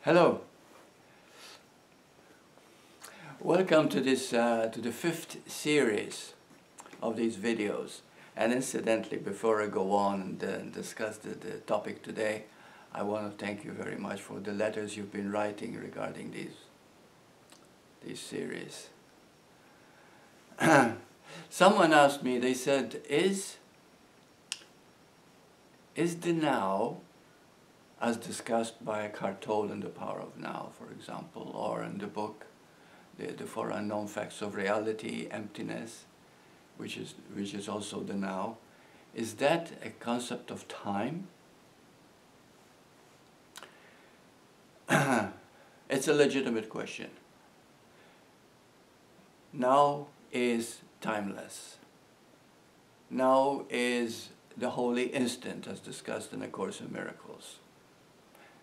Hello. Welcome to this to the 5th series of these videos. And incidentally, before I go on and discuss the topic today, I want to thank you very much for the letters you've been writing regarding these series. Someone asked me, they said, is the now, as discussed by Eckhart Tolle in The Power of Now, for example, or in the book, the Four Unknown Facts of Reality, Emptiness, which is also the now, is that a concept of time? It's a legitimate question. Now is timeless. Now is the holy instant, as discussed in A Course in Miracles.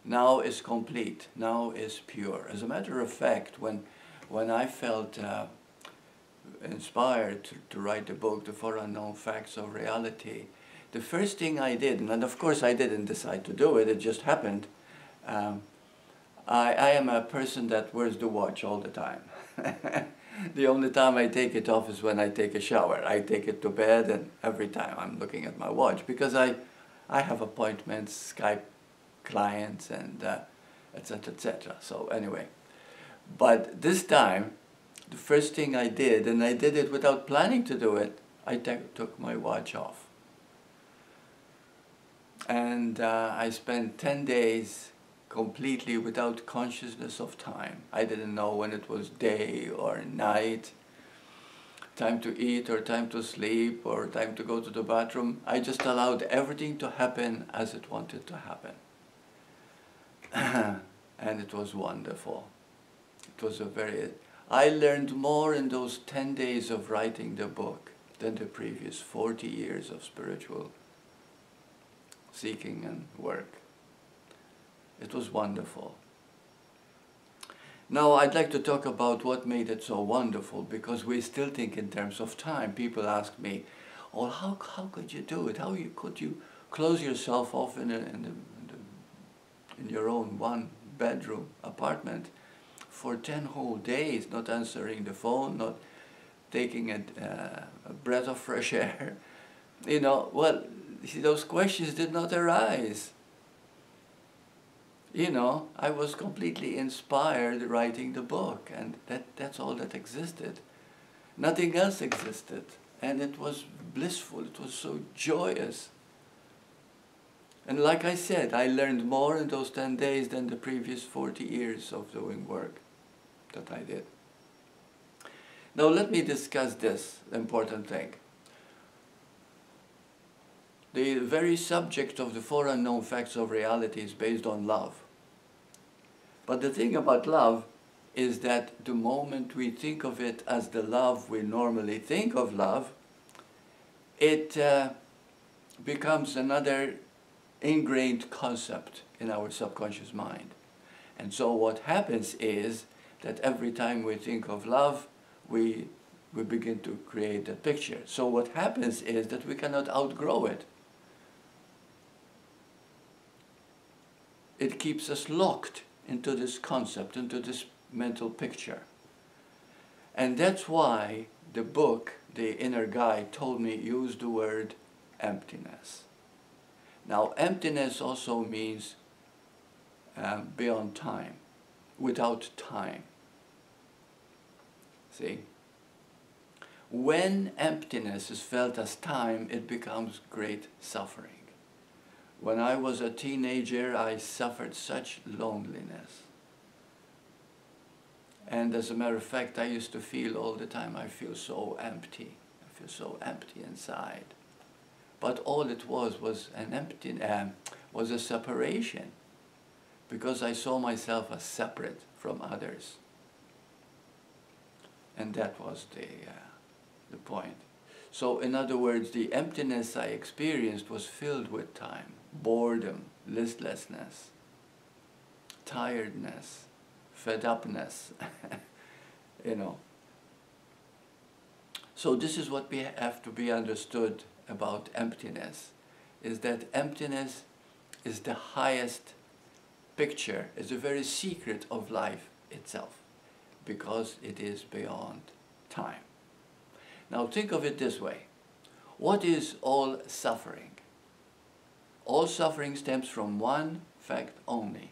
Now is complete. Now is pure. As a matter of fact, when I felt inspired to write the book, The Four Unknown Facts of Reality, the first thing I did, and of course I didn't decide to do it, it just happened. I am a person that wears the watch all the time. The only time I take it off is when I take a shower. I take it to bed, and every time I'm looking at my watch because I have appointments, Skype clients, and etc., etc. So anyway, but this time, the first thing I did, and I did it without planning to do it, I took my watch off. And I spent 10 days completely without consciousness of time. I didn't know when it was day or night, time to eat or time to sleep or time to go to the bathroom. I just allowed everything to happen as it wanted to happen. And it was wonderful. It was I learned more in those 10 days of writing the book than the previous 40 years of spiritual seeking and work. It was wonderful. Now I'd like to talk about what made it so wonderful, because we still think in terms of time. People ask me, oh, how could you do it? Could you close yourself off in your own one-bedroom apartment for 10 whole days, not answering the phone, not taking a breath of fresh air? You know, well, those questions did not arise. You know, I was completely inspired writing the book, and that's all that existed. Nothing else existed, and it was blissful, it was so joyous. And like I said, I learned more in those 10 days than the previous 40 years of doing work that I did. Now let me discuss this important thing. The very subject of the Four Unknown Facts of Reality is based on love. But the thing about love is that the moment we think of it as the love we normally think of love, it becomes another ingrained concept in our subconscious mind. And so what happens is that every time we think of love, we begin to create a picture. So what happens is that we cannot outgrow it. It keeps us locked into this concept, into this mental picture. And that's why the book, The Inner Guide, told me use the word emptiness. Now, emptiness also means beyond time, without time. See? When emptiness is felt as time, it becomes great suffering. When I was a teenager, I suffered such loneliness. And as a matter of fact, I used to feel all the time, I feel so empty. I feel so empty inside. But all it was an empty, was a separation, because I saw myself as separate from others. And that was the point. So in other words, the emptiness I experienced was filled with time, boredom, listlessness, tiredness, fed upness, you know. So this is what we have to be understood about emptiness, is that emptiness is the highest picture is the very secret of life itself, because it is beyond time. Now think of it this way. What is all suffering? All suffering stems from one fact only: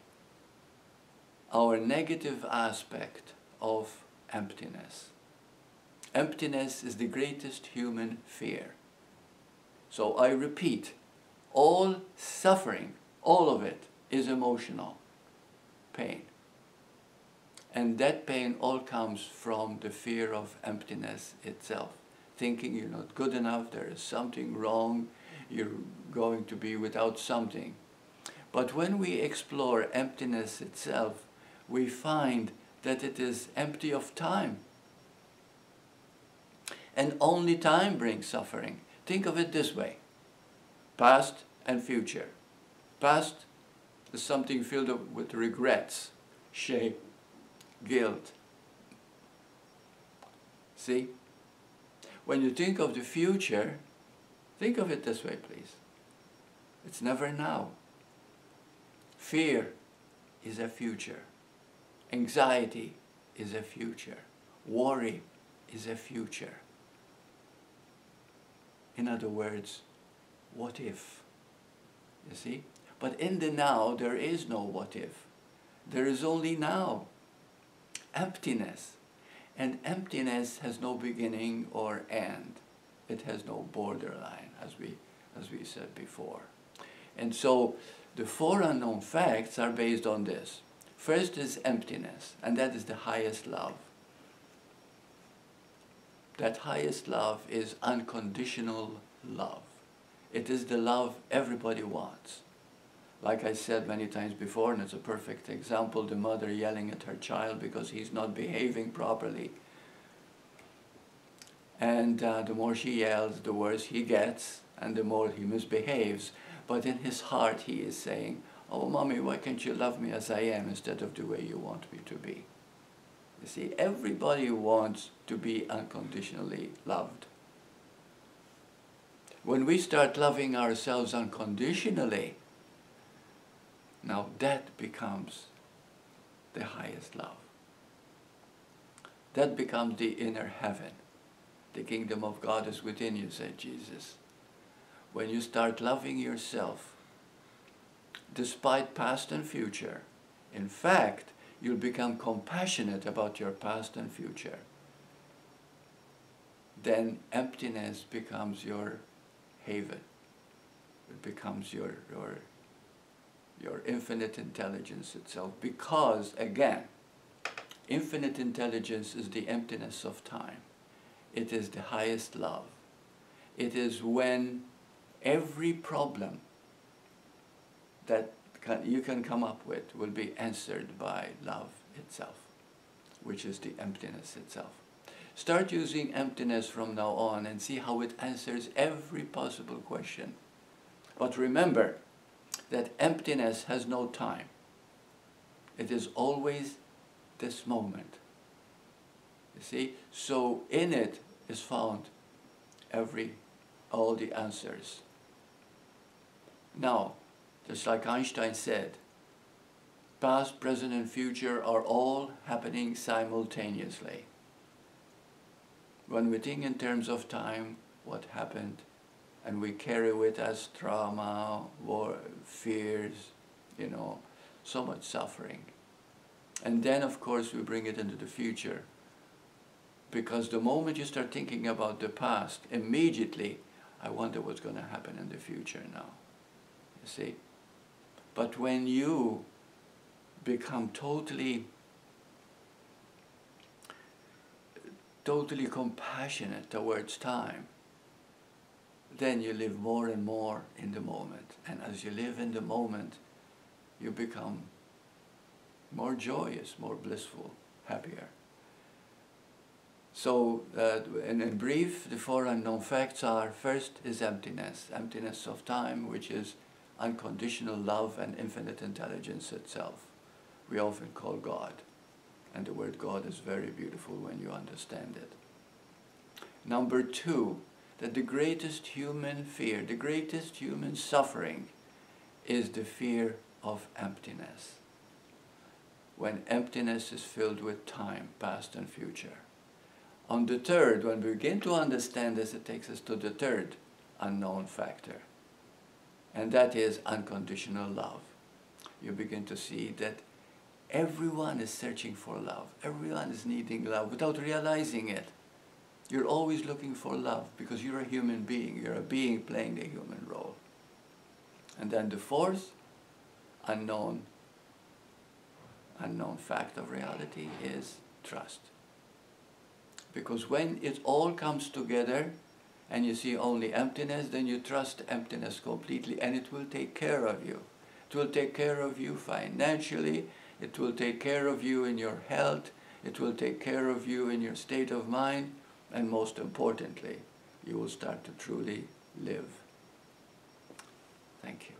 our negative aspect of emptiness. Emptiness is the greatest human fear. So I repeat, all suffering, all of it, is emotional pain. And that pain all comes from the fear of emptiness itself. Thinking you're not good enough, there is something wrong, you're going to be without something. But when we explore emptiness itself, we find that it is empty of time. And only time brings suffering. Think of it this way: past and future. Past is something filled up with regrets, shame, guilt. See? When you think of the future, think of it this way, please. It's never now. Fear is a future. Anxiety is a future. Worry is a future. In other words, what if? You see? But in the now, there is no what if. There is only now. Emptiness. And emptiness has no beginning or end. It has no borderline, as we said before. And so the four unknown facts are based on this. First is emptiness, and that is the highest love. That highest love is unconditional love. It is the love everybody wants. Like I said many times before, and it's a perfect example, the mother yelling at her child because he's not behaving properly. And the more she yells, the worse he gets, and the more he misbehaves. But in his heart he is saying, "Oh, Mommy, why can't you love me as I am instead of the way you want me to be?" You see, everybody wants to be unconditionally loved. When we start loving ourselves unconditionally, now that becomes the highest love. That becomes the inner heaven. The kingdom of God is within you, said Jesus. When you start loving yourself, despite past and future, in fact, you'll become compassionate about your past and future. Then emptiness becomes your haven. It becomes your infinite intelligence itself, because, again, infinite intelligence is the emptiness of time. It is the highest love. It is when every problem that you can come up with will be answered by love itself, which is the emptiness itself. Start using emptiness from now on and see how it answers every possible question. But remember that emptiness has no time. It is always this moment. You see? So in it is found all the answers. Now, just like Einstein said, past, present, and future are all happening simultaneously. When we think in terms of time, what happened, and we carry with us trauma, war, fears, so much suffering. And then, of course, we bring it into the future. Because the moment you start thinking about the past, immediately, I wonder what's going to happen in the future now. You see? But when you become totally compassionate towards time, then you live more and more in the moment. And as you live in the moment, you become more joyous, more blissful, happier. So, in brief, the four unknown facts are: first is emptiness, emptiness of time, which is unconditional love and infinite intelligence itself. We often call God, and the word God is very beautiful when you understand it. Number two, that the greatest human fear, the greatest human suffering is the fear of emptiness. when emptiness is filled with time, past and future. On the third, when we begin to understand this, it takes us to the third unknown factor. And that is unconditional love. You begin to see that everyone is searching for love. Everyone is needing love without realizing it. You're always looking for love because you're a human being. You're a being playing the human role. And then the fourth unknown fact of reality is trust. Because when it all comes together and you see only emptiness, then you trust emptiness completely and it will take care of you. It will take care of you financially, it will take care of you in your health, it will take care of you in your state of mind, and most importantly, you will start to truly live. Thank you.